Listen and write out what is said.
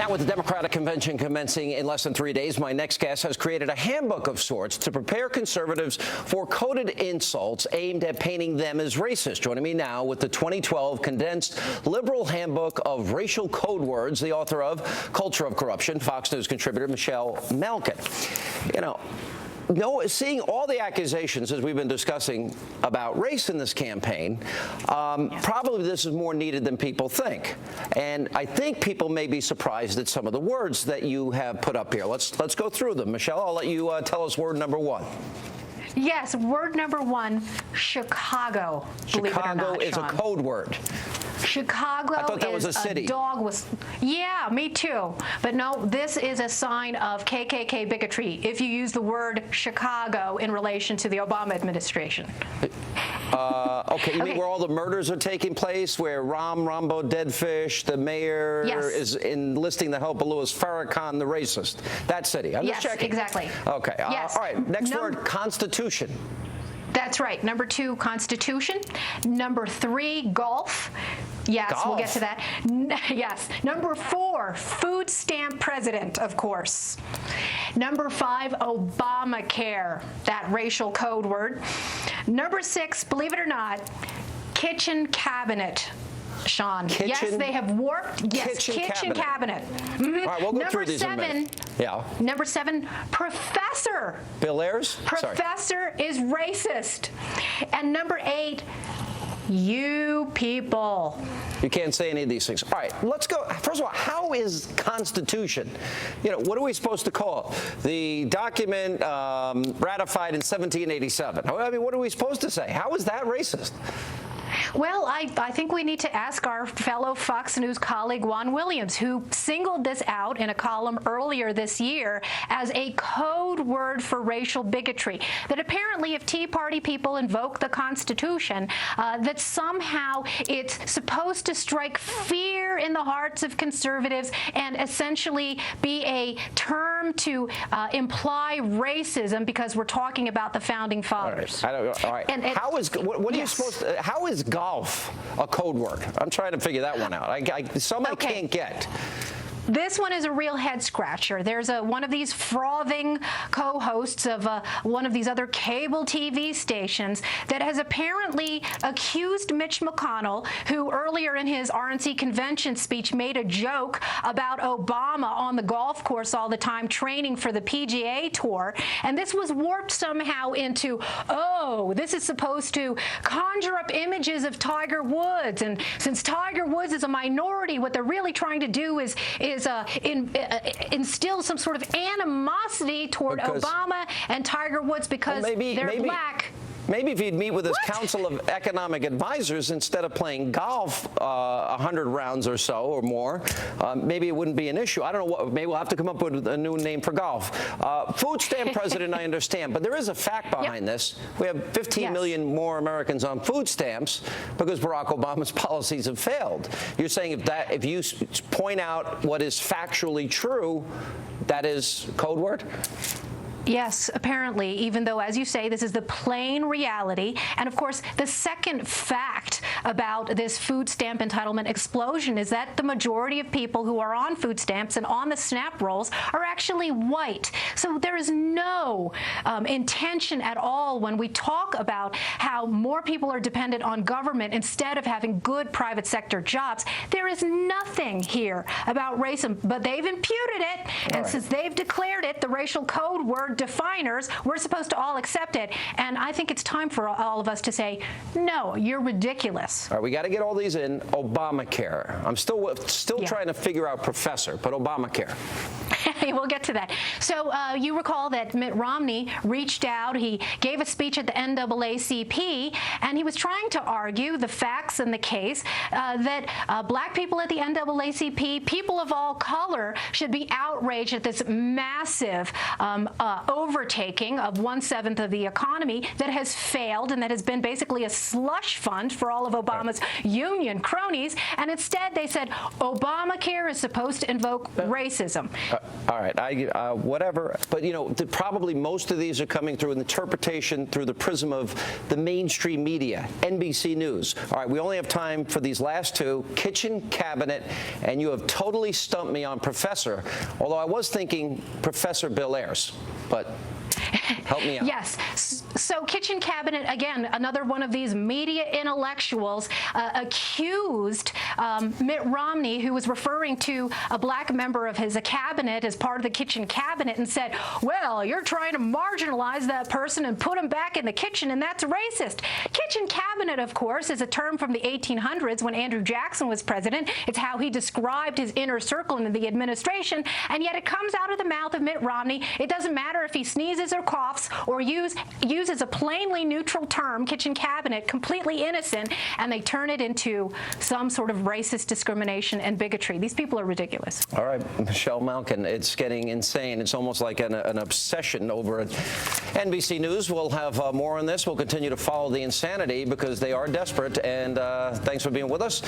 Now, with the Democratic convention commencing in less than 3 days, my next guest has created a handbook of sorts to prepare conservatives for coded insults aimed at painting them as racist. Joining me now with the 2012 condensed liberal handbook of racial code words, the author of Culture of Corruption, Fox News contributor Michelle Malkin. Seeing all the accusations, as we've been discussing, about race in this campaign, probably this is more needed than people think. And I think people may be surprised at some of the words that you have put up here. Let's go through them. Michelle, I'll let you tell us word number one. Yes, word number one, Chicago. Chicago is a code word. Chicago I thought that was a city. Yeah, me too. But no, this is a sign of KKK bigotry if you use the word Chicago in relation to the Obama administration. Okay, you mean where all the murders are taking place, where Rambo Deadfish, the mayor, is enlisting the help of Louis Farrakhan, the racist? That city. I'm just checking. Exactly. Okay. Yes. All right. Next word, Constitution. That's right. Number two, Constitution. Number three, golf. Yes, golf. We'll get to that. Yes. Number four, food stamp president, of course. Number five, Obamacare, that racial code word. Number six, believe it or not, kitchen cabinet. Sean. Yes, they have warped. Yes, kitchen cabinet. Mm-hmm. All right, we'll go through these in a minute. Yeah. Number seven, professor. Bill Ayers? Professor is racist. And number eight, you people. You can't say any of these things. All right, let's go. First of all, how is Constitution? What are we supposed to call it? The document ratified in 1787. I mean, what are we supposed to say? How is that racist? Well, I think we need to ask our fellow Fox News colleague Juan Williams, who singled this out in a column earlier this year as a code word for racial bigotry, that apparently if Tea Party people invoke the Constitution, that somehow it's supposed to strike fear in the hearts of conservatives and essentially be a term to imply racism because we're talking about the Founding Fathers. All right. All right. And how is, what are you supposed to, how is golf a code word? I'm trying to figure that one out. I can't get. This one is a real head scratcher. There's one of these frothing co-hosts of one of these other cable TV stations that has apparently accused Mitch McConnell, who earlier in his RNC convention speech made a joke about Obama on the golf course all the time training for the PGA Tour. And this was warped somehow into, oh, this is supposed to conjure up images of Tiger Woods. And since Tiger Woods is a minority, what they're really trying to do is instill some sort of animosity toward Obama and Tiger Woods because they're black. Maybe if he'd meet with his Council of Economic Advisors instead of playing golf 100 rounds or so or more, maybe it wouldn't be an issue. I don't know. Maybe we'll have to come up with a new name for golf. Food stamp president, I understand, but there is a fact behind this. We have 15 million more Americans on food stamps because Barack Obama's policies have failed. You're saying if you point out what is factually true, that is code word? Yes, apparently, even though, as you say, this is the plain reality. And of course, the second fact about this food stamp entitlement explosion is that the majority of people who are on food stamps and on the SNAP rolls are actually white. So there is no intention at all when we talk about how more people are dependent on government instead of having good private sector jobs. There is nothing here about racism, but they've imputed it. And since they've declared it the racial code word definers, we're supposed to all accept it. And I think it's time for all of us to say, no, you're ridiculous. All right, we got to get all these in. Obamacare. I'm still trying to figure out professor, but Obamacare. We'll get to that. So you recall that Mitt Romney reached out. He gave a speech at the NAACP, and he was trying to argue the facts in the case that black people at the NAACP, people of all color, should be outraged at this massive overtaking of 1/7 of the economy that has failed and that has been basically a slush fund for all of Obama's union cronies. And instead they said Obamacare is supposed to invoke racism. All right, whatever. But, probably most of these are coming through an interpretation through the prism of the mainstream media, NBC News. All right, we only have time for these last two, kitchen cabinet, and you have totally stumped me on Professor, although I was thinking Professor Bill Ayers, but help me out. Yes. So kitchen cabinet, again, another one of these media intellectuals accused Mitt Romney, who was referring to a black member of his cabinet as part of the kitchen cabinet, and said, well, you're trying to marginalize that person and put him back in the kitchen, and that's racist. Kitchen cabinet, of course, is a term from the 1800s when Andrew Jackson was president. It's how he described his inner circle in the administration, and yet it comes out of the mouth of Mitt Romney. It doesn't matter if he sneezes or coughs or uses a plainly neutral term, kitchen cabinet, completely innocent, and they turn it into some sort of racist discrimination and bigotry. These people are ridiculous. All right, Michelle Malkin, it's getting insane. It's almost like an obsession over at NBC News. We'll have more on this. We'll continue to follow the insanity because they are desperate. And thanks for being with us.